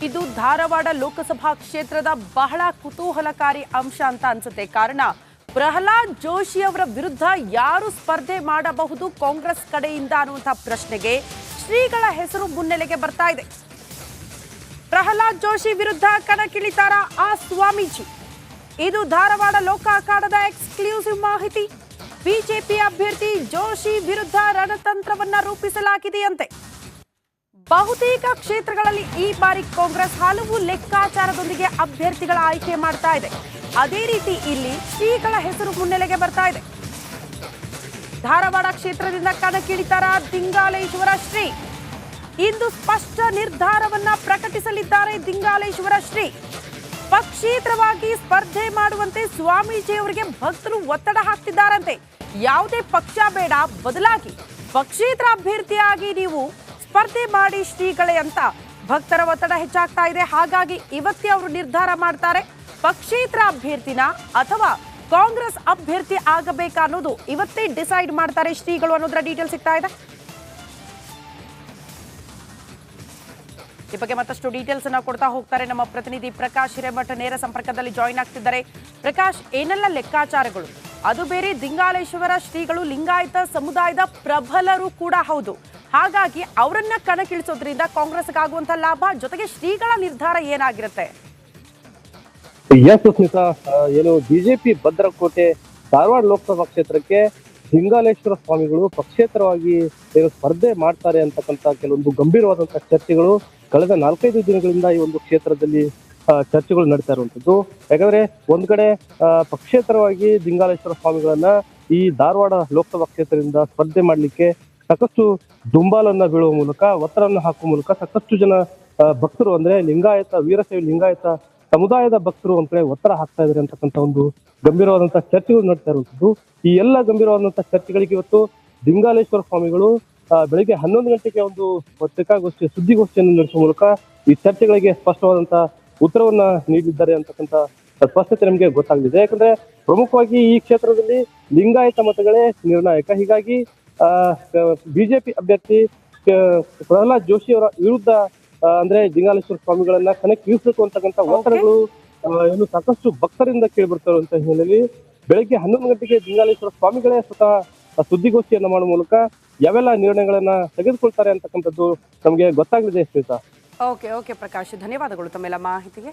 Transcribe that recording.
ಇದು ಧಾರವಾಡ ಲೋಕಸಭಾ ಕ್ಷೇತ್ರದ ಬಹಳ ಕುತೂಹಲಕಾರಿ ಅಂಶ ಅಂತ ಅನ್ಸುತ್ತೆ. ಕಾರಣ ಪ್ರಹ್ಲಾದ್ ಜೋಶಿ ಅವರ ವಿರುದ್ಧ ಯಾರು ಸ್ಪರ್ಧೆ ಮಾಡಬಹುದು ಕಾಂಗ್ರೆಸ್ ಕಡೆಯಿಂದ ಅನ್ನುವಂತಹ ಪ್ರಶ್ನೆಗೆ ಶ್ರೀಗಳ ಹೆಸರು ಮುನ್ನೆಲೆಗೆ ಬರ್ತಾ ಇದೆ. ಪ್ರಹ್ಲಾದ್ ಜೋಶಿ ವಿರುದ್ಧ ಕಣಕ್ಕಿಳಿತಾರ ಆ ಸ್ವಾಮೀಜಿ? ಇದು ಧಾರವಾಡ ಲೋಕ ಅಖಾಡದ ಎಕ್ಸ್ಕ್ಲೂಸಿವ್ ಮಾಹಿತಿ. ಬಿಜೆಪಿ ಅಭ್ಯರ್ಥಿ ಜೋಶಿ ವಿರುದ್ಧ ರಣತಂತ್ರವನ್ನ ರೂಪಿಸಲಾಗಿದೆಯಂತೆ. ಬಹುತೇಕ ಕ್ಷೇತ್ರಗಳಲ್ಲಿ ಈ ಬಾರಿ ಕಾಂಗ್ರೆಸ್ ಹಲವು ಲೆಕ್ಕಾಚಾರದೊಂದಿಗೆ ಅಭ್ಯರ್ಥಿಗಳ ಆಯ್ಕೆ ಮಾಡ್ತಾ ಇದೆ. ಅದೇ ರೀತಿ ಇಲ್ಲಿ ಶ್ರೀಗಳ ಹೆಸರು ಮುನ್ನೆಲೆಗೆ ಬರ್ತಾ ಇದೆ. ಧಾರವಾಡ ಕ್ಷೇತ್ರದಿಂದ ಕಣಕ್ಕಿಳಿತಾರ ದಿಂಗಾಲೇಶ್ವರ ಶ್ರೀ. ಇಂದು ಸ್ಪಷ್ಟ ನಿರ್ಧಾರವನ್ನ ಪ್ರಕಟಿಸಲಿದ್ದಾರೆ ದಿಂಗಾಲೇಶ್ವರ ಶ್ರೀ. ಪಕ್ಷೇತರವಾಗಿ ಸ್ಪರ್ಧೆ ಮಾಡುವಂತೆ ಸ್ವಾಮೀಜಿ ಅವರಿಗೆ ಭಕ್ತರು ಒತ್ತಡ ಹಾಕ್ತಿದ್ದಾರಂತೆ. ಯಾವುದೇ ಪಕ್ಷ ಬೇಡ, ಬದಲಾಗಿ ಪಕ್ಷೇತರ ಅಭ್ಯರ್ಥಿಯಾಗಿ ನೀವು ಸ್ಪರ್ಧೆ ಮಾಡಿ ಶ್ರೀಗಳೇ ಅಂತ ಭಕ್ತರ ಒತ್ತಡ ಹೆಚ್ಚಾಗ್ತಾ ಇದೆ. ಹಾಗಾಗಿ ಇವತ್ತೇ ಅವರು ನಿರ್ಧಾರ ಮಾಡ್ತಾರೆ, ಪಕ್ಷೇತರ ಅಭ್ಯರ್ಥಿನ ಅಥವಾ ಕಾಂಗ್ರೆಸ್ ಅಭ್ಯರ್ಥಿ ಆಗಬೇಕಾ ಅನ್ನೋದು ಇವತ್ತೇ ಡಿಸೈಡ್ ಮಾಡ್ತಾರೆ ಶ್ರೀಗಳು ಅನ್ನೋದರ ಡೀಟೇಲ್ ಸಿಗ್ತಾ ಇದೆ. ಈ ಬಗ್ಗೆ ಮತ್ತಷ್ಟು ಡೀಟೇಲ್ಸ್ ಅನ್ನ ಕೊಡ್ತಾ ಹೋಗ್ತಾರೆ ನಮ್ಮ ಪ್ರತಿನಿಧಿ ಪ್ರಕಾಶ್ ಹಿರೇಮಠ ನೇರ ಸಂಪರ್ಕದಲ್ಲಿ ಜಾಯಿನ್ ಆಗ್ತಿದ್ದಾರೆ. ಪ್ರಕಾಶ್, ಏನೆಲ್ಲ ಲೆಕ್ಕಾಚಾರಗಳು? ಅದು ಬೇರೆ, ದಿಂಗಾಲೇಶ್ವರ ಶ್ರೀಗಳು ಲಿಂಗಾಯತ ಸಮುದಾಯದ ಪ್ರಬಲರು ಕೂಡ ಹೌದು. ಹಾಗಾಗಿ ಅವರನ್ನ ಕಣಕ್ಕಿಳಿಸೋದ್ರಿಂದ ಕಾಂಗ್ರೆಸ್ಗಾಗುವಂತ ಲಾಭ, ಜೊತೆಗೆ ಶ್ರೀಗಳ ನಿರ್ಧಾರ ಏನಾಗಿರುತ್ತೆ? ಸ್ಮಿತಾ, ಏನು ಬಿಜೆಪಿ ಭದ್ರಕೋಟೆ ಧಾರವಾಡ ಲೋಕಸಭಾ ಕ್ಷೇತ್ರಕ್ಕೆ ದಿಂಗಾಲೇಶ್ವರ ಸ್ವಾಮಿಗಳು ಪಕ್ಷೇತರವಾಗಿ ಏನು ಸ್ಪರ್ಧೆ ಮಾಡ್ತಾರೆ ಅಂತಕ್ಕಂಥ ಕೆಲವೊಂದು ಗಂಭೀರವಾದಂತಹ ಚರ್ಚೆಗಳು ಕಳೆದ 4-5 ದಿನಗಳಿಂದ ಈ ಒಂದು ಕ್ಷೇತ್ರದಲ್ಲಿ ಚರ್ಚೆಗಳು ನಡೀತಾ ಇರುವಂತದ್ದು. ಯಾಕಂದ್ರೆ ಒಂದ್ ಕಡೆ ಪಕ್ಷೇತರವಾಗಿ ದಿಂಗಾಲೇಶ್ವರ ಸ್ವಾಮಿಗಳನ್ನ ಈ ಧಾರವಾಡ ಲೋಕಸಭಾ ಕ್ಷೇತ್ರದಿಂದ ಸ್ಪರ್ಧೆ ಮಾಡ್ಲಿಕ್ಕೆ ಸಾಕಷ್ಟು ದುಂಬಾಲನ್ನ ಬೀಳುವ ಮೂಲಕ, ಒತ್ತಡವನ್ನು ಹಾಕುವ ಮೂಲಕ ಸಾಕಷ್ಟು ಜನ ಭಕ್ತರು, ಅಂದ್ರೆ ಲಿಂಗಾಯತ ವೀರಶೈವ ಲಿಂಗಾಯತ ಸಮುದಾಯದ ಭಕ್ತರು ಒಂದ್ ಕಡೆ ಒತ್ತಡ ಹಾಕ್ತಾ ಇದಾರೆ ಅಂತಕ್ಕಂಥ ಒಂದು ಗಂಭೀರವಾದಂತಹ ಚರ್ಚೆಗಳು ನಡೀತಾ ಇರುವಂತದ್ದು. ಈ ಎಲ್ಲ ಗಂಭೀರವಾದಂತಹ ಚರ್ಚೆಗಳಿಗೆ ಇವತ್ತು ದಿಂಗಾಲೇಶ್ವರ ಸ್ವಾಮಿಗಳು ಬೆಳಿಗ್ಗೆ 11 ಗಂಟೆಗೆ ಒಂದು ಪತ್ರಿಕಾಗೋಷ್ಠಿ ಸುದ್ದಿಗೋಷ್ಠಿಯನ್ನು ನಡೆಸುವ ಮೂಲಕ ಈ ಚರ್ಚೆಗಳಿಗೆ ಸ್ಪಷ್ಟವಾದಂತಹ ಉತ್ತರವನ್ನ ನೀಡಿದ್ದಾರೆ ಅಂತಕ್ಕಂಥ ಸ್ಪಷ್ಟತೆ ನಮಗೆ ಗೊತ್ತಾಗಲಿದೆ. ಯಾಕಂದ್ರೆ ಪ್ರಮುಖವಾಗಿ ಈ ಕ್ಷೇತ್ರದಲ್ಲಿ ಲಿಂಗಾಯತ ಮತಗಳೇ ನಿರ್ಣಾಯಕ. ಹೀಗಾಗಿ ಬಿಜೆಪಿ ಅಭ್ಯರ್ಥಿ ಪ್ರಹ್ಲಾದ್ ಜೋಶಿ ಅವರ ವಿರುದ್ಧ ಅಂದ್ರೆ ದಿಂಗಾಲೇಶ್ವರ ಸ್ವಾಮಿಗಳನ್ನ ಕಣಕ್ಕಿಳಿಸಬೇಕು ಅಂತಕ್ಕಂಥ ಒತ್ತಡಗಳು ಏನು ಸಾಕಷ್ಟು ಭಕ್ತರಿಂದ ಕೇಳಿ ಬರ್ತಾ ಇರುವಂತ ಹಿನ್ನೆಲೆಯಲ್ಲಿ ಬೆಳಗ್ಗೆ 11 ಗಂಟೆಗೆ ದಿಂಗಾಲೇಶ್ವರ ಸ್ವಾಮಿಗಳೇ ಸ್ವತಃ ಸುದ್ದಿಗೋಷ್ಠಿಯನ್ನ ಮಾಡುವ ಮೂಲಕ ಯಾವೆಲ್ಲ ನಿರ್ಣಯಗಳನ್ನ ತೆಗೆದುಕೊಳ್ತಾರೆ ಅಂತಕ್ಕಂಥದ್ದು ನಮಗೆ ಗೊತ್ತಾಗಲಿದೆ. ಓಕೆ ಪ್ರಕಾಶ್, ಧನ್ಯವಾದಗಳು ತಮ್ಮೆಲ್ಲ ಮಾಹಿತಿಗೆ.